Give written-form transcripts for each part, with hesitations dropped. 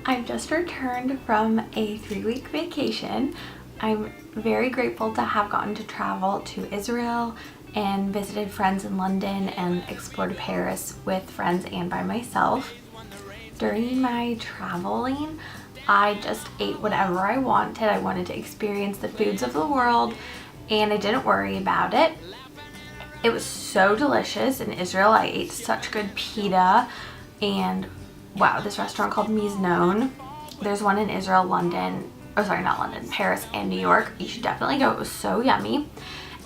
I've just returned from a 3-week vacation. I'm very grateful to have gotten to travel to Israel and visited friends in London and explored Paris with friends and by myself. During my traveling, I just ate whatever I wanted. I wanted to experience the foods of the world and I didn't worry about it. It was so delicious. In Israel, I ate such good pita, and wow, this restaurant called Miznon. There's one in Israel, Paris and New York. You should definitely go. It was so yummy.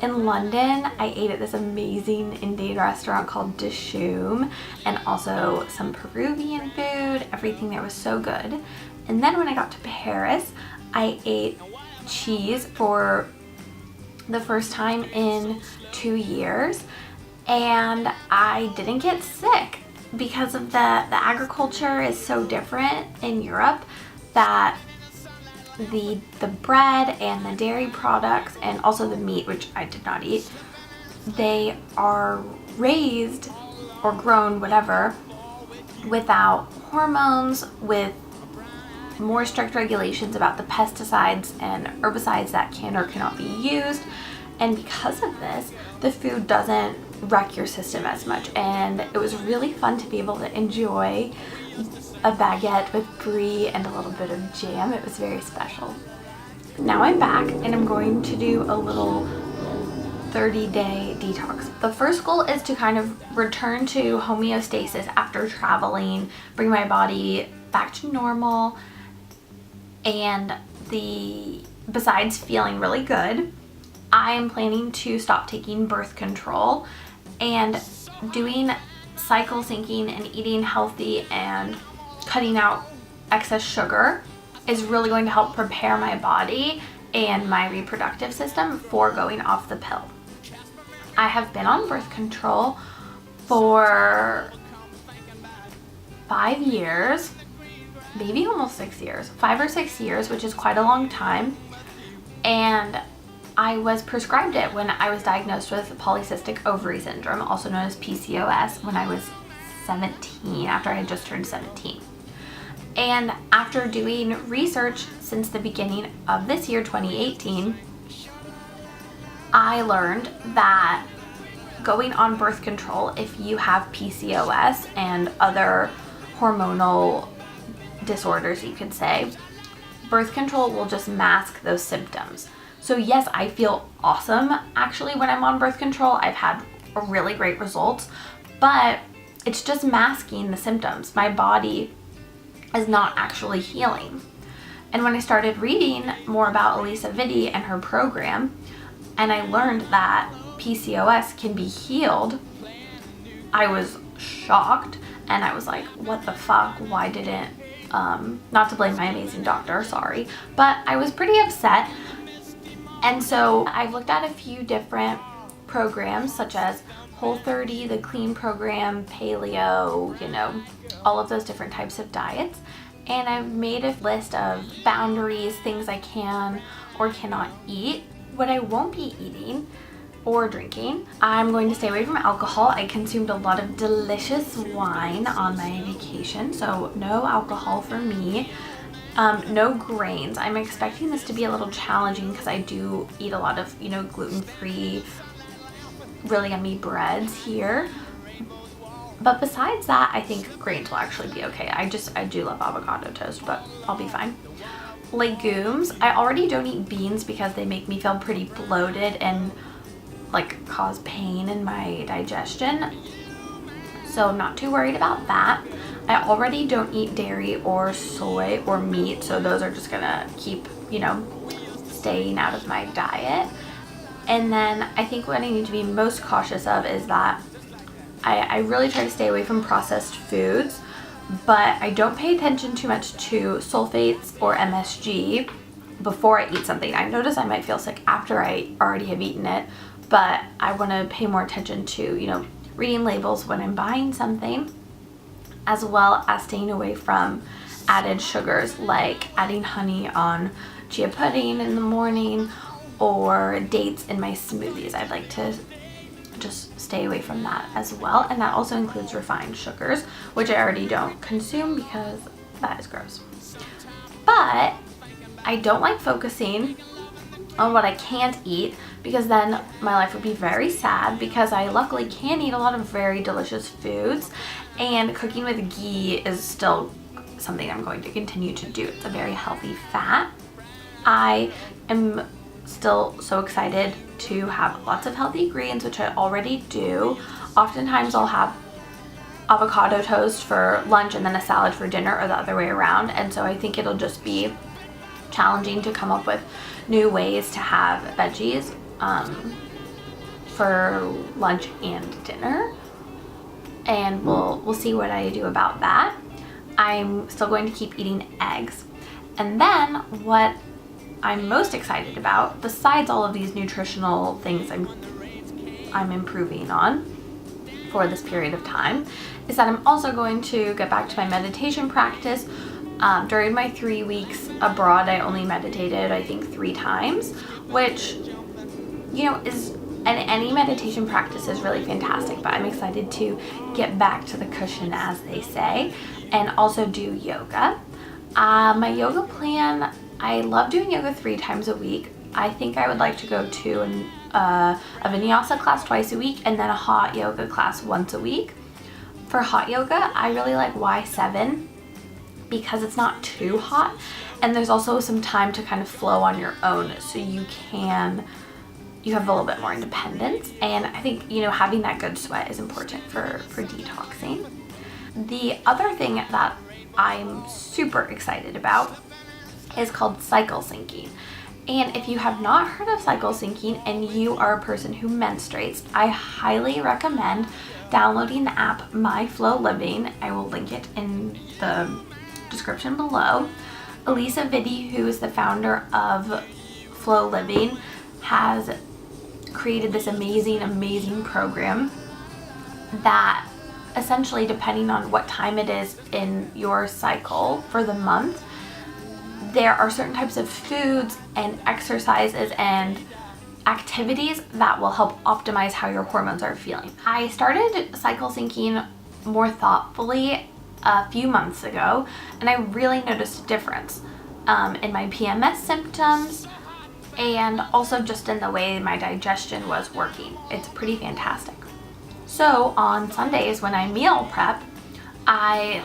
In London, I ate at this amazing Indian restaurant called Dishoom, and also some Peruvian food. Everything there was so good. And then when I got to Paris, I ate cheese for the first time in 2 years, and I didn't get sick because of the agriculture is so different in Europe that the bread and the dairy products and also the meat, which I did not eat, they are raised or grown, whatever, without hormones, with more strict regulations about the pesticides and herbicides that can or cannot be used. And because of this, the food doesn't wreck your system as much, and it was really fun to be able to enjoy a baguette with brie and a little bit of jam. It was very special. Now I'm back and I'm going to do a little 30-day detox. The first goal is to kind of return to homeostasis after traveling, bring my body back to normal, and besides feeling really good, I am planning to stop taking birth control, and doing cycle syncing and eating healthy and cutting out excess sugar is really going to help prepare my body and my reproductive system for going off the pill. I have been on birth control for 5 years, maybe almost 6 years, 5 or 6 years, which is quite a long time. And I was prescribed it when I was diagnosed with polycystic ovary syndrome, also known as PCOS, when I was 17, after I had just turned 17. And after doing research since the beginning of this year, 2018, I learned that going on birth control, if you have PCOS and other hormonal disorders, you could say, birth control will just mask those symptoms. So yes, I feel awesome actually when I'm on birth control. I've had really great results, but it's just masking the symptoms. My body is not actually healing. And when I started reading more about Elisa Vitti and her program, and I learned that PCOS can be healed, I was shocked, and I was like, what the fuck? Why didn't, not to blame my amazing doctor, sorry, but I was pretty upset. And so I've looked at a few different programs such as Whole30, the clean program, paleo, all of those different types of diets. And I've made a list of boundaries, things I can or cannot eat. What I won't be eating or drinking, I'm going to stay away from alcohol. I consumed a lot of delicious wine on my vacation, so no alcohol for me. No grains. I'm expecting this to be a little challenging because I do eat a lot of, gluten-free, really yummy breads here. But besides that, I think grains will actually be okay. I do love avocado toast, but I'll be fine. Legumes. I already don't eat beans because they make me feel pretty bloated and cause pain in my digestion. So I'm not too worried about that. I already don't eat dairy or soy or meat, so those are just gonna keep, staying out of my diet. And then I think what I need to be most cautious of is that I really try to stay away from processed foods, but I don't pay attention too much to sulfates or MSG before I eat something. I notice I might feel sick after I already have eaten it, but I want to pay more attention to, reading labels when I'm buying something, as well as staying away from added sugars, like adding honey on chia pudding in the morning or dates in my smoothies. I'd like to just stay away from that as well, and that also includes refined sugars, which I already don't consume because That is gross. But I don't like focusing on what I can't eat, because then my life would be very sad, because I luckily can eat a lot of very delicious foods, and cooking with ghee is still something I'm going to continue to do. It's a very healthy fat. I am still so excited to have lots of healthy greens, which I already do. Oftentimes I'll have avocado toast for lunch and then a salad for dinner, or the other way around, and so I think it'll just be challenging to come up with new ways to have veggies for lunch and dinner, and we'll see what I do about that. I'm still going to keep eating eggs. And then what I'm most excited about, besides all of these nutritional things I'm improving on for this period of time, is that I'm also going to get back to my meditation practice. During my 3 weeks abroad, I only meditated, I think, 3 times, which, you know, and any meditation practice is really fantastic, but I'm excited to get back to the cushion, as they say, and also do yoga. My yoga plan, I love doing yoga 3 times a week. I think I would like to go to a vinyasa class twice a week, and then a hot yoga class once a week. For hot yoga, I really like Y7, because it's not too hot, and there's also some time to kind of flow on your own, so you have a little bit more independence. And I think, you know, having that good sweat is important for detoxing. The other thing that I'm super excited about is called cycle syncing. And if you have not heard of cycle syncing and you are a person who menstruates, I highly recommend downloading the app myfloliving. I will link it in the description below. Elisa Vitti, who is the founder of Flow Living, has created this amazing program that essentially, depending on what time it is in your cycle for the month, there are certain types of foods and exercises and activities that will help optimize how your hormones are feeling. I started cycle syncing more thoughtfully a few months ago, and I really noticed a difference in my PMS symptoms, and also just in the way my digestion was working. It's pretty fantastic. So on Sundays when I meal prep, I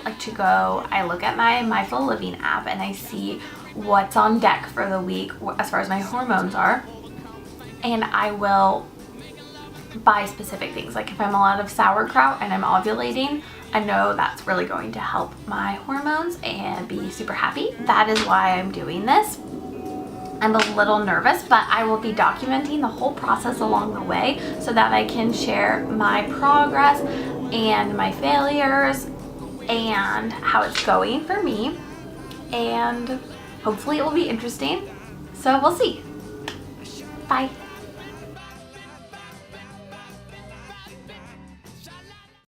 look at my myfloliving app and I see what's on deck for the week as far as my hormones are, and I will buy specific things. Like if I'm a lot of sauerkraut and I'm ovulating, I know that's really going to help my hormones and be super happy. That is why I'm doing this. I'm a little nervous, but I will be documenting the whole process along the way so that I can share my progress and my failures and how it's going for me. And hopefully it will be interesting. So we'll see. Bye.